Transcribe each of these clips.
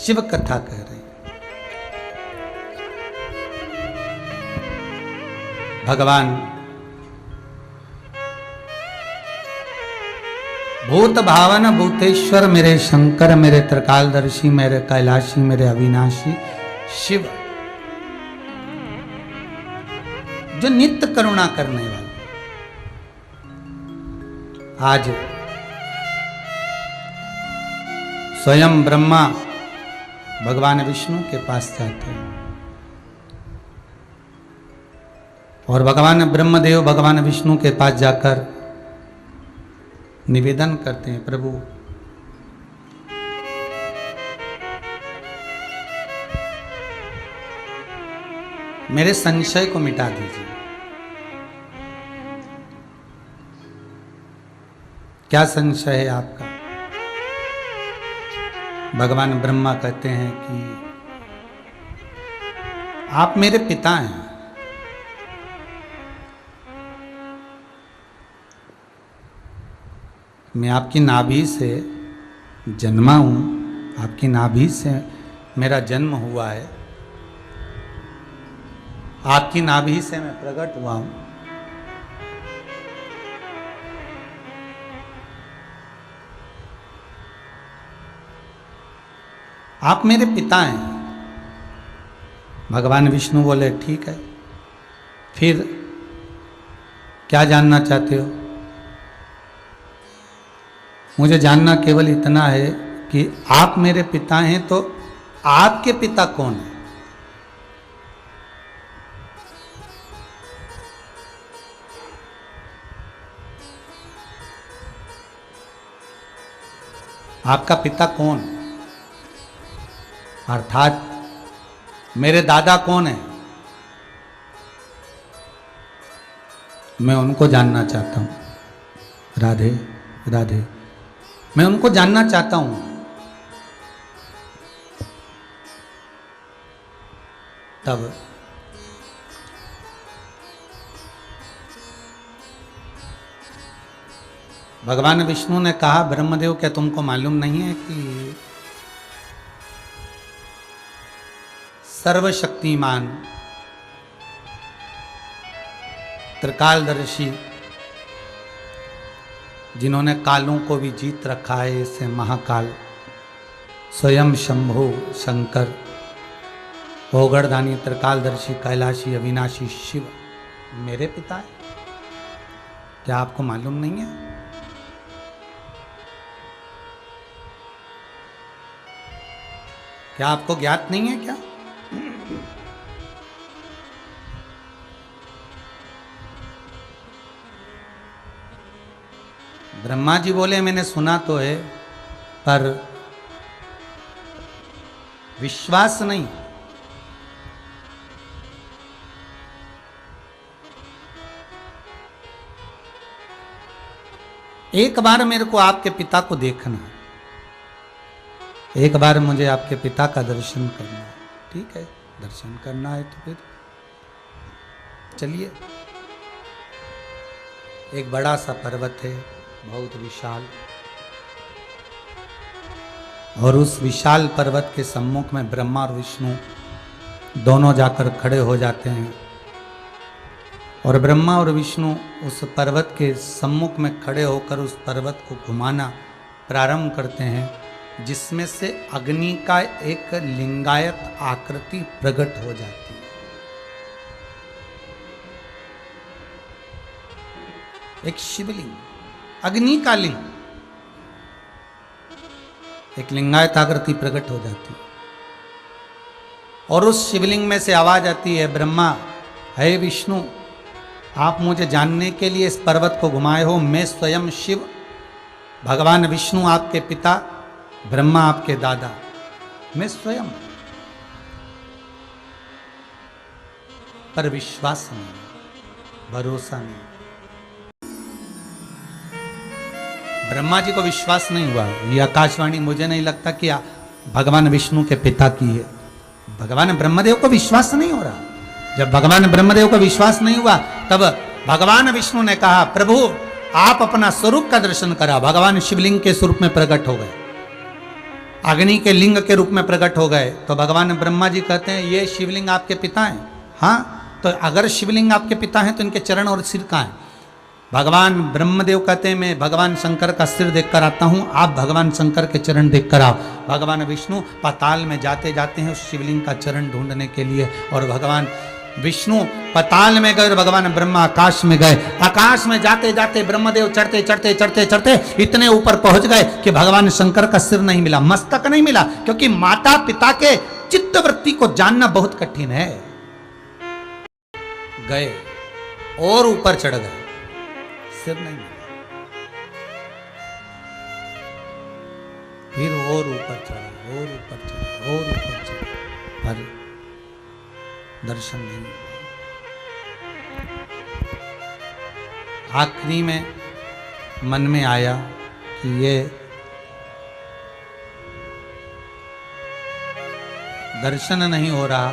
शिव कथा कह रहे हैं। भगवान भूत भावन भूतेश्वर मेरे शंकर, मेरे त्रिकालदर्शी, मेरे कैलाशी, मेरे अविनाशी शिव, जो नित्य करुणा करने वाले। आज स्वयं ब्रह्मा भगवान विष्णु के पास जाते हैं और भगवान ब्रह्मदेव भगवान विष्णु के पास जाकर निवेदन करते हैं, प्रभु मेरे संशय को मिटा दीजिए। क्या संशय है आपका? भगवान ब्रह्मा कहते हैं कि आप मेरे पिता हैं। मैं आपकी नाभि से जन्मा हूं, आपकी नाभि से मेरा जन्म हुआ है, आपकी नाभि से मैं प्रकट हुआ हूं। आप मेरे पिता हैं। भगवान विष्णु बोले ठीक है, फिर क्या जानना चाहते हो? मुझे जानना केवल इतना है कि आप मेरे पिता हैं तो आपके पिता कौन है? आपका पिता कौन, अर्थात मेरे दादा कौन है? मैं उनको जानना चाहता हूं। राधे राधे, मैं उनको जानना चाहता हूं। तब भगवान विष्णु ने कहा, ब्रह्मदेव क्या तुमको मालूम नहीं है कि सर्वशक्तिमान त्रिकालदर्शी जिन्होंने कालों को भी जीत रखा है, ऐसे महाकाल स्वयं शंभु शंकर ओगड़दानी त्रिकालदर्शी कैलाशी अविनाशी शिव मेरे पिता है? क्या आपको मालूम नहीं है? क्या आपको ज्ञात नहीं है क्या? ब्रह्मा जी बोले मैंने सुना तो है पर विश्वास नहीं। एक बार मेरे को आपके पिता को देखना है, एक बार मुझे आपके पिता का दर्शन करना है। ठीक है, दर्शन करना है तो फिर चलिए। एक बड़ा सा पर्वत है, बहुत विशाल, और उस विशाल पर्वत के सम्मुख में ब्रह्मा और विष्णु दोनों जाकर खड़े हो जाते हैं और ब्रह्मा और विष्णु उस पर्वत के सम्मुख में खड़े होकर उस पर्वत को घुमाना प्रारंभ करते हैं, जिसमें से अग्नि का एक लिंगायत आकृति प्रकट हो जाती है। एक शिवलिंग, अग्नि का लिंग, एक लिंगायत आकृति प्रकट हो जाती है और उस शिवलिंग में से आवाज आती है, ब्रह्मा, हे विष्णु, आप मुझे जानने के लिए इस पर्वत को घुमाए हो। मैं स्वयं शिव, भगवान विष्णु आपके पिता, ब्रह्मा आपके दादा, मैं स्वयं। पर विश्वास नहीं, भरोसा नहीं। ब्रह्मा जी को विश्वास नहीं हुआ। ये आकाशवाणी मुझे नहीं लगता कि भगवान विष्णु के पिता की है। भगवान ब्रह्मदेव को विश्वास नहीं हो रहा। जब भगवान ब्रह्मदेव को विश्वास नहीं हुआ तब भगवान विष्णु ने कहा, प्रभु आप अपना स्वरूप का दर्शन करा। भगवान शिवलिंग के स्वरूप में प्रकट हो गए। अग्नि के लिंग के रूप में प्रकट हो गए। तो भगवान ब्रह्मा जी कहते हैं ये शिवलिंग आपके पिता हैं। हाँ, तो अगर शिवलिंग आपके पिता हैं तो इनके चरण और सिर कहाँ हैं? भगवान ब्रह्मदेव कहते हैं मैं भगवान शंकर का सिर देखकर आता हूँ, आप भगवान शंकर के चरण देखकर आओ। भगवान विष्णु पाताल में जाते जाते हैं उस शिवलिंग का चरण ढूंढने के लिए, और भगवान विष्णु पाताल में गए और भगवान ब्रह्मा आकाश में गए। आकाश में जाते जाते ब्रह्मदेव चढ़ते चढ़ते चढ़ते चढ़ते इतने ऊपर पहुंच गए कि भगवान शंकर का सिर नहीं मिला, मस्तक नहीं मिला, क्योंकि माता पिता के चित्तवृत्ति को जानना बहुत कठिन है। गए और ऊपर चढ़ गए, सिर नहीं मिला। फिर और ऊपर चढ़े, और ऊपर चढ़े, और ऊपर चढ़े, पर दर्शन नहीं हुआ। आखिरी में मन में आया कि ये दर्शन नहीं हो रहा,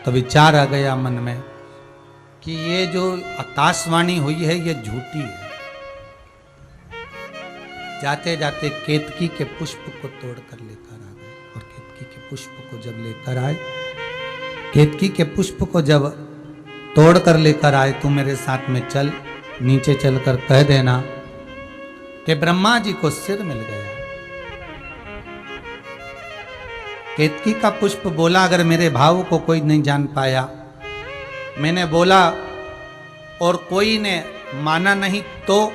तो विचार आ गया मन में कि ये जो आकाशवाणी हुई है ये झूठी है। जाते जाते केतकी के पुष्प को तोड़कर लेकर आ गए, और केतकी के पुष्प को जब लेकर आए, केतकी के पुष्प को जब तोड़कर लेकर आए, तू मेरे साथ में चल, नीचे चलकर कह देना कि ब्रह्मा जी को सिर मिल गया। केतकी का पुष्प बोला, अगर मेरे भाव को कोई नहीं जान पाया, मैंने बोला और कोई ने माना नहीं, तो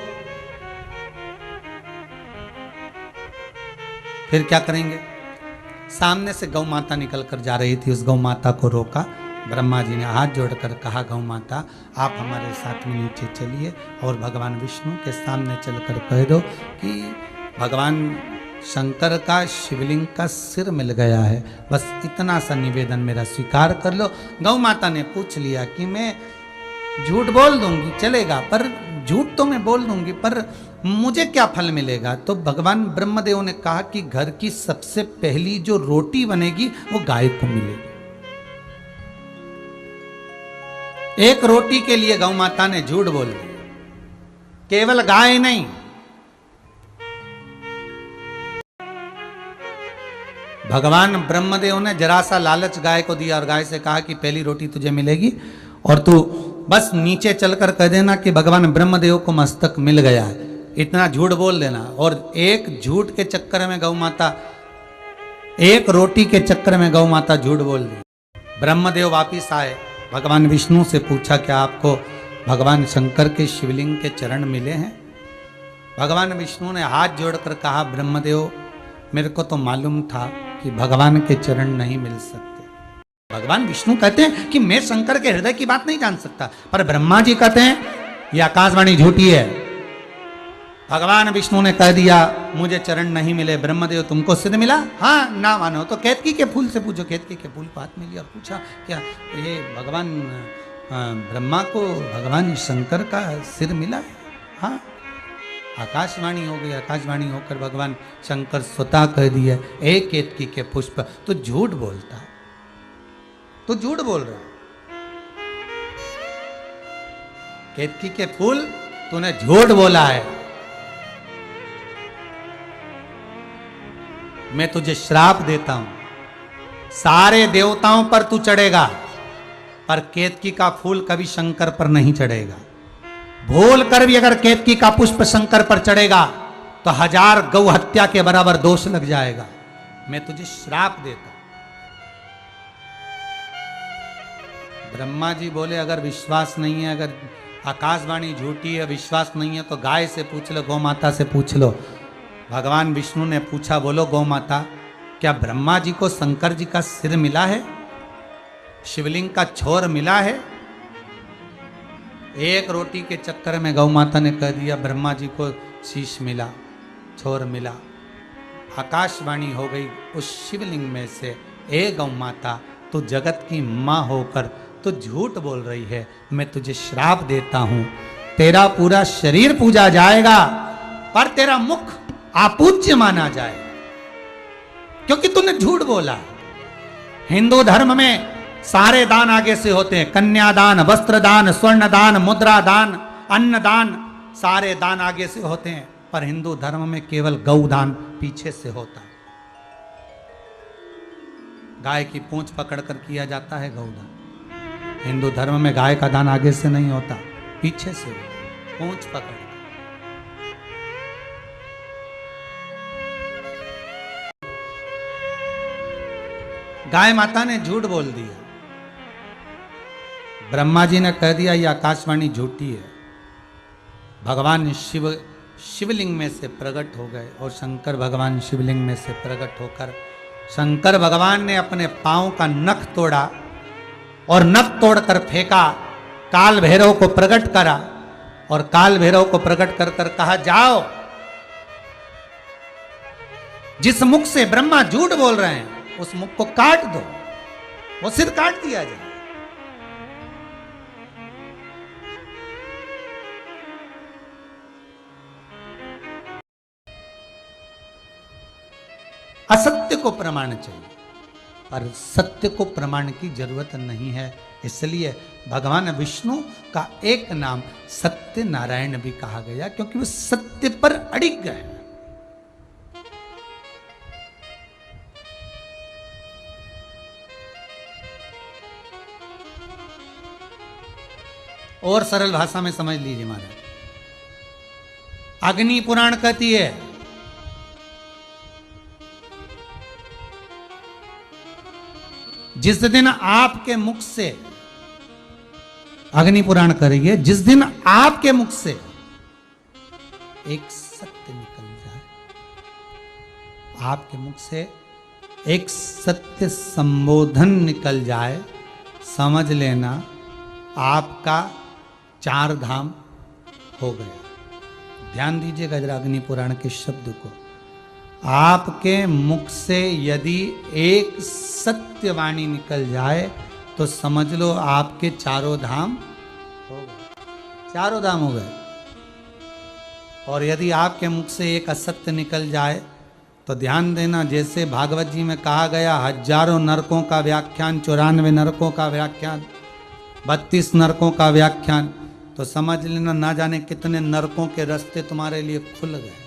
फिर क्या करेंगे? सामने से गौ माता निकलकर जा रही थी, उस गौ माता को रोका। ब्रह्मा जी ने हाथ जोड़कर कहा, गौ माता आप हमारे साथ में नीचे चलिए और भगवान विष्णु के सामने चलकर कह दो कि भगवान शंकर का शिवलिंग का सिर मिल गया है, बस इतना सा निवेदन मेरा स्वीकार कर लो। गौ माता ने पूछ लिया कि मैं झूठ बोल दूंगी चलेगा, पर झूठ तो मैं बोल दूंगी, पर मुझे क्या फल मिलेगा? तो भगवान ब्रह्मदेव ने कहा कि घर की सबसे पहली जो रोटी बनेगी वो गाय को मिलेगी। एक रोटी के लिए गौ माता ने झूठ बोल दिया। केवल गाय नहीं, भगवान ब्रह्मदेव ने जरा सा लालच गाय को दिया और गाय से कहा कि पहली रोटी तुझे मिलेगी और तू बस नीचे चलकर कह देना कि भगवान ब्रह्मदेव को मस्तक मिल गया है। इतना झूठ बोल देना। और एक झूठ के चक्कर में गौ माता, एक रोटी के चक्कर में गौ माता झूठ बोल दी। ब्रह्मदेव वापिस आए, भगवान विष्णु से पूछा क्या आपको भगवान शंकर के शिवलिंग के चरण मिले हैं? भगवान विष्णु ने हाथ जोड़कर कहा, ब्रह्मदेव मेरे को तो मालूम था कि भगवान के चरण नहीं मिल सकते। भगवान विष्णु कहते हैं कि मैं शंकर के हृदय की बात नहीं जान सकता, पर ब्रह्मा जी कहते हैं यह आकाशवाणी झूठी है। भगवान विष्णु ने कह दिया मुझे चरण नहीं मिले, ब्रह्मदेव तुमको सिद्ध मिला? हाँ, ना मानो तो केतकी के फूल से पूछो। केतकी के फूल को हाथ में लिया और पूछा क्या ये भगवान ब्रह्मा को भगवान शंकर का सिर मिला है? हाँ, आकाशवाणी हो गई। आकाशवाणी होकर भगवान शंकर स्वतः कह दिया, ए केतकी के पुष्प तो झूठ बोलता, तो झूठ बोल रहा। केतकी के फूल तूने झूठ बोला है, मैं तुझे श्राप देता हूं, सारे देवताओं पर तू चढ़ेगा पर केतकी का फूल कभी शंकर पर नहीं चढ़ेगा। भूल कर भी अगर केतकी का पुष्प शंकर पर चढ़ेगा तो 1000 गौ हत्या के बराबर दोष लग जाएगा। मैं तुझे श्राप देता। ब्रह्मा जी बोले अगर विश्वास नहीं है, अगर आकाशवाणी झूठी है, विश्वास नहीं है तो गाय से पूछ लो, गौ माता से पूछ लो। भगवान विष्णु ने पूछा, बोलो गौ माता क्या ब्रह्मा जी को शंकर जी का सिर मिला है, शिवलिंग का छोर मिला है? एक रोटी के चक्कर में गौ माता ने कह दिया ब्रह्मा जी को शीश मिला, छोर मिला। आकाशवाणी हो गई उस शिवलिंग में से, ए गौ माता तू जगत की माँ होकर तो झूठ बोल रही है, मैं तुझे श्राप देता हूं, तेरा पूरा शरीर पूजा जाएगा पर तेरा मुख अपूज्य माना जाएगा, क्योंकि तूने झूठ बोला। हिंदू धर्म में सारे दान आगे से होते हैं, कन्यादान, वस्त्रदान, स्वर्णदान, मुद्रादान, अन्नदान, सारे दान आगे से होते हैं, पर हिंदू धर्म में केवल गौदान पीछे से होता है। गाय की पूंछ पकड़कर किया जाता है गौदान। हिंदू धर्म में गाय का दान आगे से नहीं होता, पीछे से होता, पूंछ पकड़। गाय माता ने झूठ बोल दिया। ब्रह्मा जी ने कह दिया ये आकाशवाणी झूठी है। भगवान शिव शिवलिंग में से प्रकट हो गए और शंकर भगवान शिवलिंग में से प्रकट होकर शंकर भगवान ने अपने पांव का नख तोड़ा और नख तोड़कर फेंका, काल भैरव को प्रकट करा और काल भैरव को प्रकट कर कर कहा जाओ, जिस मुख से ब्रह्मा झूठ बोल रहे हैं उस मुख को काट दो, वो सिर काट दिया जाए। असत्य को प्रमाण चाहिए, पर सत्य को प्रमाण की जरूरत नहीं है। इसलिए भगवान विष्णु का एक नाम सत्य नारायण भी कहा गया, क्योंकि वो सत्य पर अड़िग गए। और सरल भाषा में समझ लीजिए महाराज, अग्नि पुराण कहती है जिस दिन आपके मुख से, अग्नि पुराण करिए, जिस दिन आपके मुख से एक सत्य निकल जाए, आपके मुख से एक सत्य संबोधन निकल जाए, समझ लेना आपका 4 धाम हो गया। ध्यान दीजिएगा जरा अग्नि पुराण के शब्द को। आपके मुख से यदि एक सत्य वाणी निकल जाए तो समझ लो आपके 4 धाम हो गए, 4 धाम हो गए। और यदि आपके मुख से एक असत्य निकल जाए तो ध्यान देना, जैसे भागवत जी में कहा गया, हजारों नरकों का व्याख्यान, 94 नरकों का व्याख्यान, 32 नरकों का व्याख्यान, तो समझ लेना ना जाने कितने नरकों के रास्ते तुम्हारे लिए खुल गए।